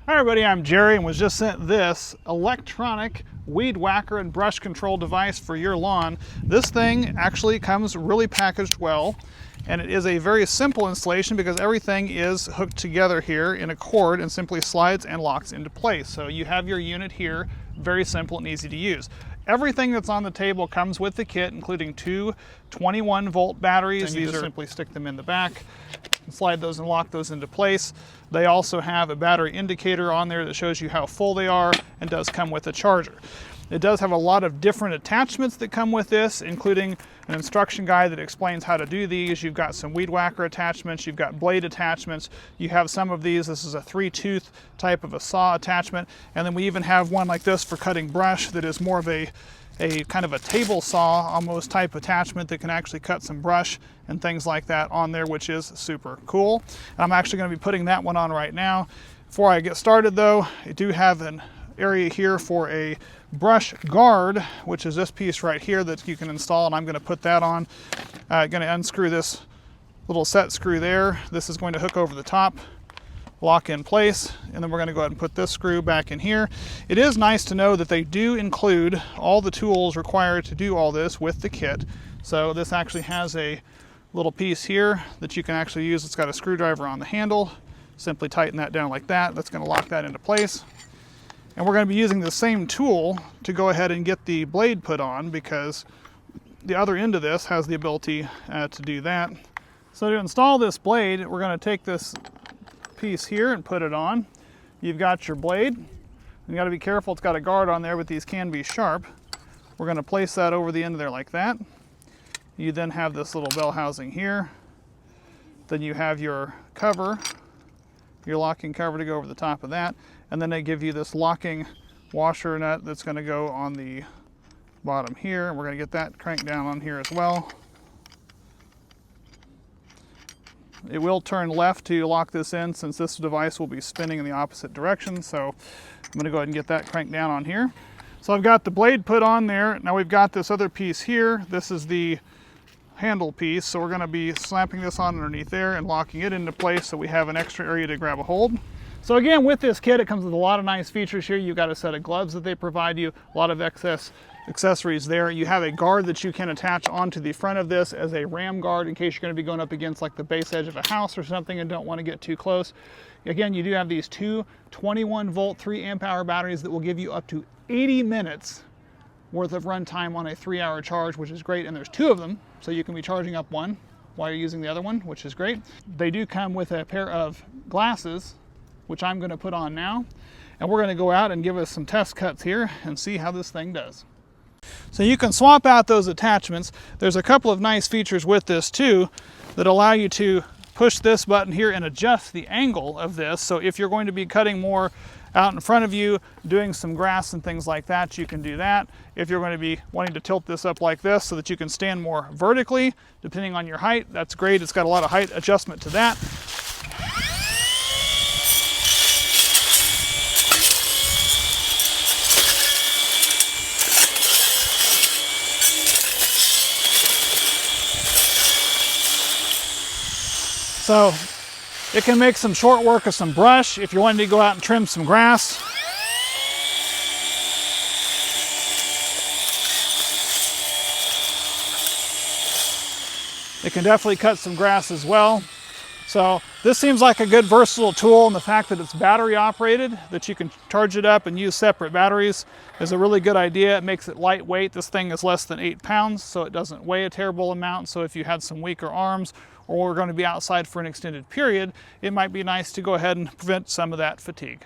Hi everybody, I'm Jerry and was just sent this electronic weed whacker and brush control device for your lawn. This thing actually comes really packaged well, and it is a very simple installation because everything is hooked together here in a cord and simply slides and locks into place. So you have your unit here, very simple and easy to use. Everything that's on the table comes with the kit, including two 21-volt batteries. These are simply stick them in the back, slide those and lock those into place. They also have a battery indicator on there that shows you how full they are and does come with a charger. It does have a lot of different attachments that come with this, including an instruction guide that explains how to do these. You've got some weed whacker attachments, you've got blade attachments, you have some of these. This is a 3-tooth type of a saw attachment, and then we even have one like this for cutting brush that is more of a kind of a table saw almost type attachment that can actually cut some brush and things like that on there, which is super cool. And I'm actually going to be putting that one on right now. Before I get started though, I do have an area here for a brush guard, which is this piece right here that you can install, and I'm going to put that on. Going to unscrew this little set screw there. This is going to hook over the top, lock in place, and then we're going to go ahead and put this screw back in here. It is nice to know that they do include all the tools required to do all this with the kit. So this actually has a little piece here that you can actually use. It's got a screwdriver on the handle. Simply tighten that down like that. That's going to lock that into place. And we're going to be using the same tool to go ahead and get the blade put on, because the other end of this has the ability to do that. So to install this blade, we're going to take this piece here and put it on. You've got your blade. You got to be careful, it's got a guard on there, but these can be sharp. We're going to place that over the end of there like that. You then have this little bell housing here. Then you have your cover, your locking cover to go over the top of that. And then they give you this locking washer nut that's going to go on the bottom here. And we're going to get that cranked down on here as well. It will turn left to lock this in, since this device will be spinning in the opposite direction. So I'm going to go ahead and get that cranked down on here. So I've got the blade put on there. Now we've got this other piece here. This is the handle piece. So we're going to be slapping this on underneath there and locking it into place so we have an extra area to grab a hold. So again, with this kit, it comes with a lot of nice features here. You've got a set of gloves that they provide you, a lot of excess accessories there. You have a guard that you can attach onto the front of this as a ram guard in case you're going to be going up against like the base edge of a house or something and don't want to get too close. Again, you do have these two 21-volt 3-amp-hour batteries that will give you up to 80 minutes worth of run time on a 3-hour charge, which is great. And there's two of them, so you can be charging up one while you're using the other one, which is great. They do come with a pair of glasses, which I'm going to put on now. And we're going to go out and give us some test cuts here and see how this thing does. So you can swap out those attachments. There's a couple of nice features with this too that allow you to push this button here and adjust the angle of this. So if you're going to be cutting more out in front of you, doing some grass and things like that, you can do that. If you're going to be wanting to tilt this up like this so that you can stand more vertically, depending on your height, that's great. It's got a lot of height adjustment to that. So it can make some short work of some brush if you're wanting to go out and trim some grass. It can definitely cut some grass as well. So this seems like a good versatile tool, and the fact that it's battery operated, that you can charge it up and use separate batteries, is a really good idea. It makes it lightweight. This thing is less than 8 pounds, so it doesn't weigh a terrible amount. So if you had some weaker arms or we're going to be outside for an extended period, it might be nice to go ahead and prevent some of that fatigue.